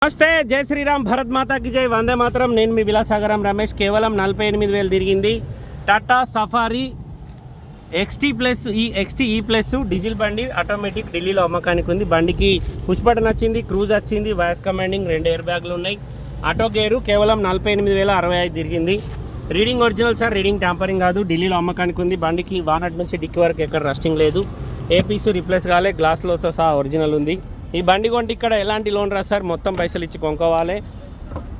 నమస్తే, జై శ్రీరామ్, భరత్ మాతాకి జై, వందే మాతరం. నేను మీ విలాసాగరం రమేష్. కేవలం 48,000 తిరిగింది టాటా సఫారీ ఎక్స్టీ ఈ ప్లస్ డీజిల్ బండి, ఆటోమేటిక్, ఢిల్లీలో అమ్మకానికి ఉంది. బండికి పుష్ బటన్ వచ్చింది, క్రూజ్ వచ్చింది, వాయిస్ కమాండింగ్, 2 ఎయిర్ బ్యాగ్లు ఉన్నాయి, ఆటో గేరు. కేవలం 48,065 తిరిగింది. Reading original sir, reading tampering కాదు. ఢిల్లీలో అమ్మకానికి ఉంది. బండికి వానట్ నుంచి డిక్కి వరకు ఎక్కడ రస్టింగ్ లేదు. ఏ పీసు రిప్లేస్ కాలే, గ్లాస్లతో సహా ఒరిజినల్ ఉంది. ఈ బండి కొంటే ఇక్కడ ఎలాంటి లోన్ రా సార్, మొత్తం పైసలు ఇచ్చి కొనుక్కోవాలి.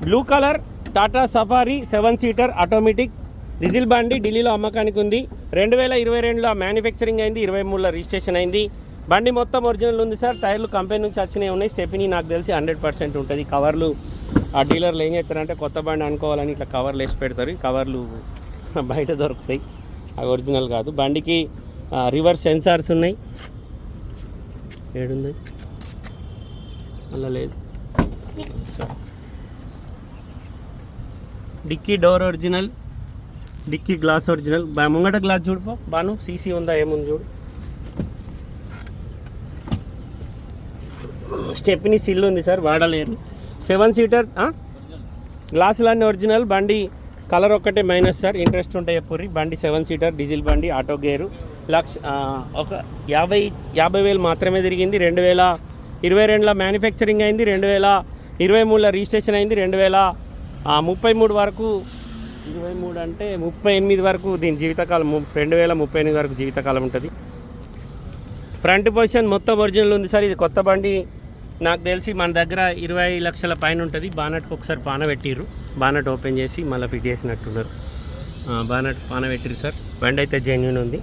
Blue colour Tata safari 7 seater automatic diesel బండి ఢిల్లీలో అమ్మకానికి ఉంది. 2022లో మ్యానుఫ్యాక్చరింగ్ అయింది, 23లో రిజిస్ట్రేషన్ అయింది. బండి మొత్తం ఒరిజినల్ ఉంది సార్. టైర్లు కంపెనీ నుంచి వచ్చినాయి ఉన్నాయి. స్టెపినీ నాకు తెలిసి 100% ఉంటుంది. కవర్లు ఆ డీలర్లు ఏం చేస్తారంటే కొత్త బండి అనుకోవాలని ఇట్లా కవర్లు వేసి పెడతారు. ఈ కవర్లు బయట దొరుకుతాయి, అవి ఒరిజినల్ కాదు. బండికి రివర్స్ సెన్సార్స్ ఉన్నాయి. ఏడుంది అలా లేదు. Dicky door original, dicky glass original. ముంగట గ్లాస్ చూడుపో బాను, సీసీ ఉందా ఏముంది చూడు. స్టెప్ని సిల్ ఉంది సార్, వాడలేరు. 7 సీటర్ గ్లాసులన్నీ ఒరిజినల్. బండి కలర్ ఒక్కటే మైనస్ సార్, ఇంట్రెస్ట్ ఉంటే చెప్పుర్రి. బండి 7 సీటర్ డీజిల్ బండి, ఆటో గేరు. ఒక 50,000 మాత్రమే తిరిగింది. 2022లో మ్యానుఫ్యాక్చరింగ్ అయింది, 2023లో రిజిస్ట్రేషన్ అయింది. 2033 వరకు, 23 అంటే 38 వరకు దీని జీవితకాలం, 2038 వరకు జీవితకాలం ఉంటుంది. ఫ్రంట్ పొజిషన్ మొత్తం ఒరిజినల్ ఉంది సార్. ఇది కొత్త బండి నాకు తెలిసి మన దగ్గర 20 లక్షల పైన ఉంటుంది. బానట్కి ఒకసారి పాన పెట్టిర్రు, బానట్ ఓపెన్ చేసి మళ్ళీ ఫిట్ చేసినట్టున్నారు. బానట్ పాన పెట్టిర్రు సార్. బండి అయితే జెన్యూన్ ఉంది.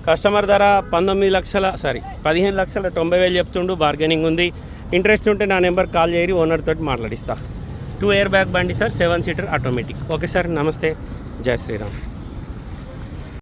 కస్టమర్ ధర 15,90,000 చెప్తుండు. బార్గెనింగ్ ఉంది. ఇంట్రెస్ట్ ఉంటే నా నెంబర్ కాల్ చేయరి, ఓనర్ తోటి మాట్లాడిస్తా. 2 ఎయిర్ బ్యాగ్ బండి sir, 7 seater automatic. Okay sir, నమస్తే, జై శ్రీరామ్.